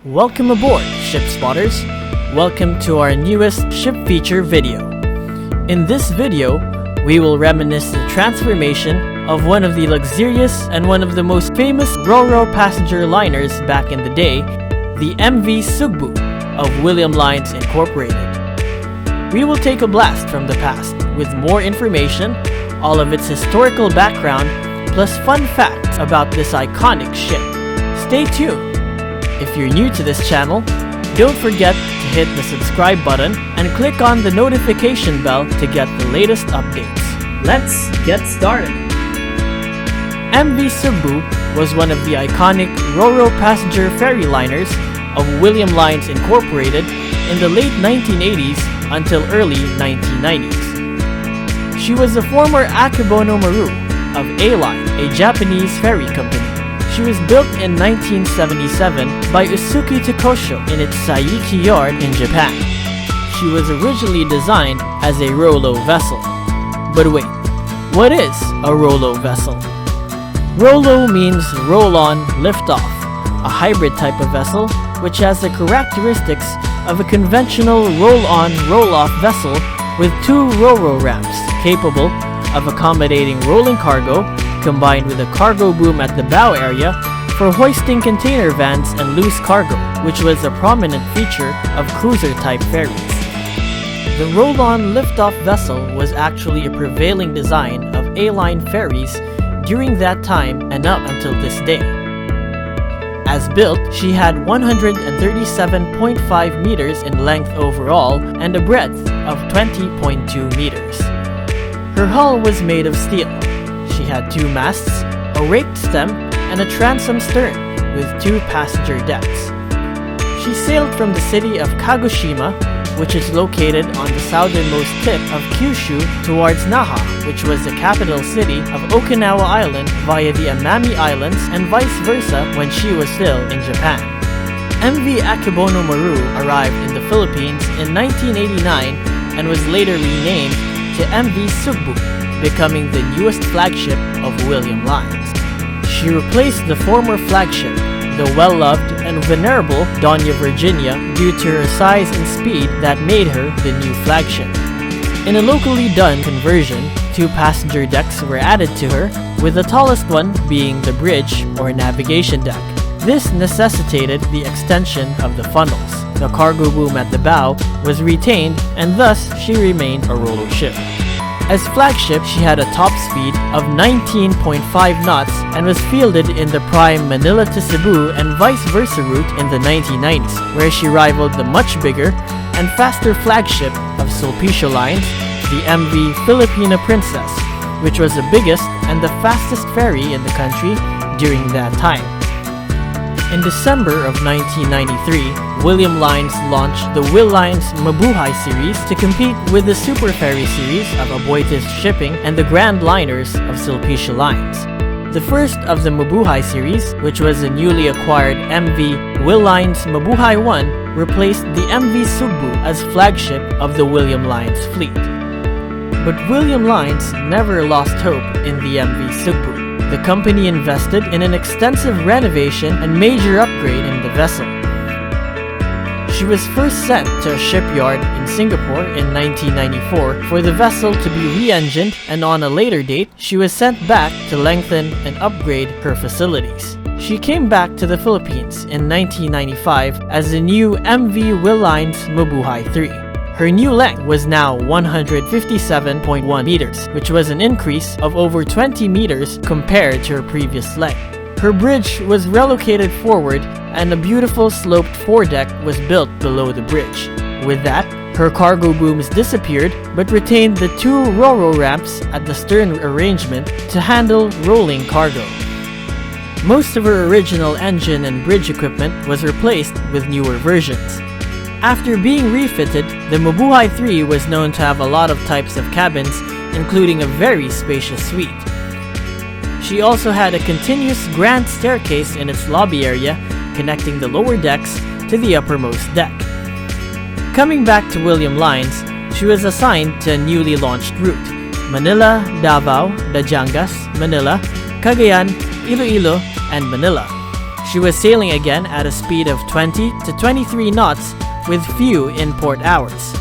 Welcome aboard, ship spotters. Welcome to our newest ship feature video. In this video, we will reminisce the transformation of one of the luxurious and one of the most famous RORO passenger liners back in the day, the MV Sugbu of William Lines Incorporated. We will take a blast from the past with more information, all of its historical background, plus fun facts about this iconic ship. Stay tuned! If you're new to this channel, don't forget to hit the subscribe button and click on the notification bell to get the latest updates. Let's get started! MV Sugbu was one of the iconic RORO passenger ferry liners of William Lines Incorporated in the late 1980s until early 1990s. She was a former Akebono Maru of A-Line, a Japanese ferry company. She was built in 1977 by Usuki Takosho in its Saiki yard in Japan. She was originally designed as a RORO vessel. But wait, what is a RORO vessel? RORO means roll-on, lift-off, a hybrid type of vessel which has the characteristics of a conventional roll-on, roll-off vessel with two RORO ramps capable of accommodating rolling cargo combined with a cargo boom at the bow area for hoisting container vans and loose cargo, which was a prominent feature of cruiser-type ferries. The roll-on lift-off vessel was actually a prevailing design of A-Line ferries during that time and up until this day. As built, she had 137.5 meters in length overall and a breadth of 20.2 meters. Her hull was made of steel. She had two masts, a raked stem, and a transom stern with two passenger decks. She sailed from the city of Kagoshima, which is located on the southernmost tip of Kyushu, towards Naha, which was the capital city of Okinawa Island, via the Amami Islands and vice versa when she was still in Japan. MV Akebono Maru arrived in the Philippines in 1989 and was later renamed to MV Sugbu, becoming the newest flagship of William Lines. She replaced the former flagship, the well-loved and venerable Doña Virginia, due to her size and speed that made her the new flagship. In a locally done conversion, two passenger decks were added to her, with the tallest one being the bridge or navigation deck. This necessitated the extension of the funnels. The cargo boom at the bow was retained, and thus she remained a RORO ship. As flagship, she had a top speed of 19.5 knots and was fielded in the prime Manila-to-Cebu and vice versa route in the 1990s, where she rivaled the much bigger and faster flagship of Sulpicio Lines, the MV Filipina Princess, which was the biggest and the fastest ferry in the country during that time. In December of 1993, William Lines launched the Will Lines Mabuhay series to compete with the SuperFerry series of Aboitiz Shipping and the Grand Liners of Sulpicio Lines. The first of the Mabuhay series, which was a newly acquired MV Will Lines Mabuhay 1, replaced the MV Sugbu as flagship of the William Lines fleet. But William Lines never lost hope in the MV Sugbu. The company invested in an extensive renovation and major upgrade in the vessel. She was first sent to a shipyard in Singapore in 1994 for the vessel to be re-engined, and on a later date, she was sent back to lengthen and upgrade her facilities. She came back to the Philippines in 1995 as the new MV Will Lines Mabuhay 3. Her new length was now 157.1 meters, which was an increase of over 20 meters compared to her previous length. Her bridge was relocated forward and a beautiful sloped foredeck was built below the bridge. With that, her cargo booms disappeared but retained the two RORO ramps at the stern arrangement to handle rolling cargo. Most of her original engine and bridge equipment was replaced with newer versions. After being refitted, the Mabuhay 3 was known to have a lot of types of cabins, including a very spacious suite. She also had a continuous grand staircase in its lobby area, connecting the lower decks to the uppermost deck. Coming back to William Lines, she was assigned to a newly launched route: Manila, Davao, Bajangas, Manila, Cagayan, Iloilo, and Manila. She was sailing again at a speed of 20 to 23 knots with few in-port hours.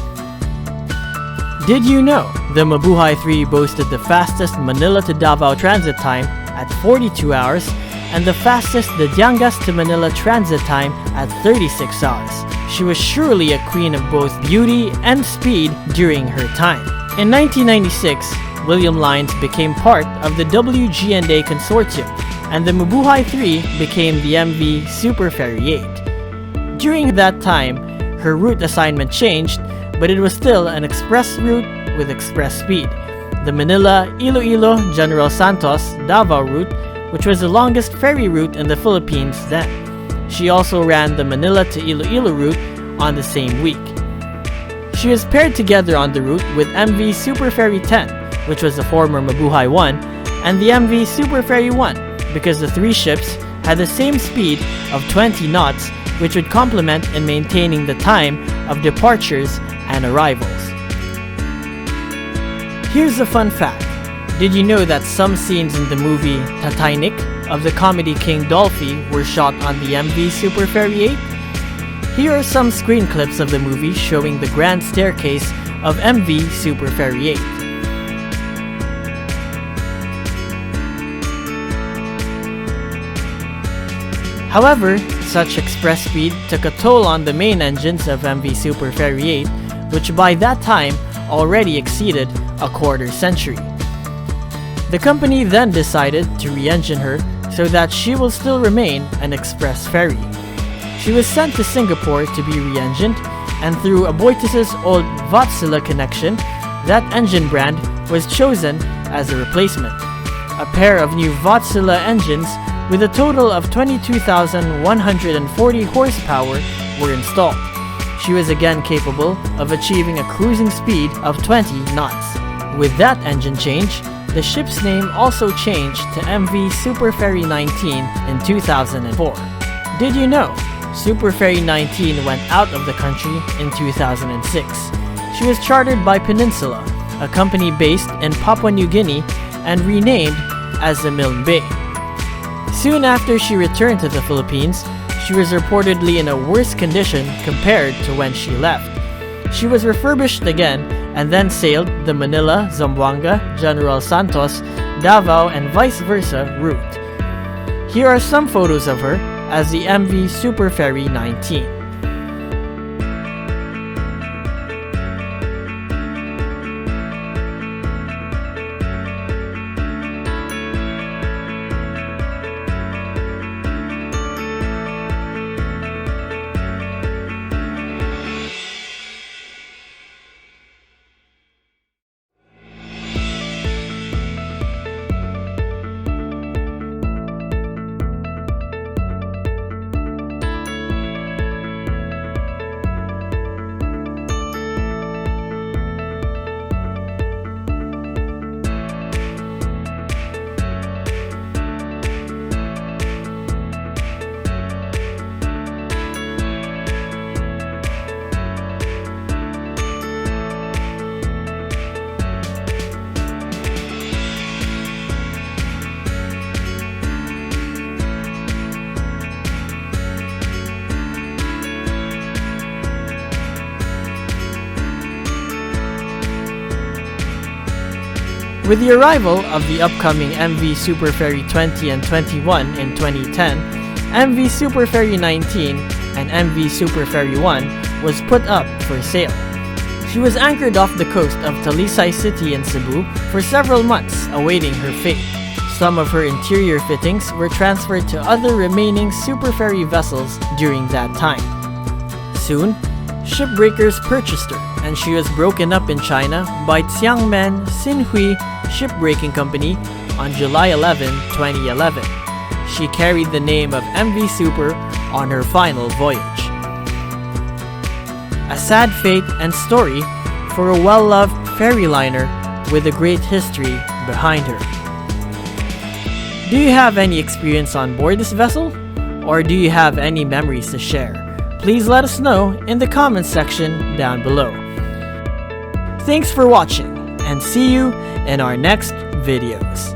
Did you know the Mabuhay 3 boasted the fastest Manila to Davao transit time at 42 hours and the fastest the Diangas to Manila transit time at 36 hours. She was surely a queen of both beauty and speed during her time. In 1996, William Lines became part of the WG&A consortium, and the Mabuhay 3 became the MV SuperFerry 8. During that time, her route assignment changed, but it was still an express route with express speed. The Manila-Iloilo General Santos Davao route, which was the longest ferry route in the Philippines then. She also ran the Manila to Iloilo route on the same week. She was paired together on the route with MV SuperFerry 10, which was the former Mabuhay 1, and the MV SuperFerry 1, because the three ships had the same speed of 20 knots, which would complement in maintaining the time of departures and arrivals. Here's a fun fact. Did you know that some scenes in the movie Titanic of the comedy King Dolphy were shot on the MV SuperFerry 8? Here are some screen clips of the movie showing the grand staircase of MV SuperFerry 8. However, such express speed took a toll on the main engines of MV SuperFerry 8, which by that time already exceeded a quarter century. The company then decided to re-engine her so that she will still remain an express ferry. She was sent to Singapore to be re-engined, and through Aboitius's old Wärtsilä connection, that engine brand was chosen as a replacement. A pair of new Wärtsilä engines with a total of 22,140 horsepower were installed. She was again capable of achieving a cruising speed of 20 knots. With that engine change, the ship's name also changed to MV SuperFerry 19 in 2004. Did you know SuperFerry 19 went out of the country in 2006? She was chartered by Peninsula, a company based in Papua New Guinea, and renamed as the Milne Bay. Soon after she returned to the Philippines, she was reportedly in a worse condition compared to when she left. She was refurbished again and then sailed the Manila, Zamboanga, General Santos, Davao, and vice versa route. Here are some photos of her as the MV SuperFerry 19. With the arrival of the upcoming MV SuperFerry 20 and 21 in 2010, MV SuperFerry 19 and MV SuperFerry 1 was put up for sale. She was anchored off the coast of Talisay City in Cebu for several months awaiting her fate. Some of her interior fittings were transferred to other remaining SuperFerry vessels during that time. Soon, shipbreakers purchased her, and she was broken up in China by Xiangmen Xinhui Shipbreaking Company on July 11, 2011. She carried the name of MV Super on her final voyage. A sad fate and story for a well-loved ferry liner with a great history behind her. Do you have any experience on board this vessel? Or do you have any memories to share? Please let us know in the comments section down below. Thanks for watching, and see you in our next videos.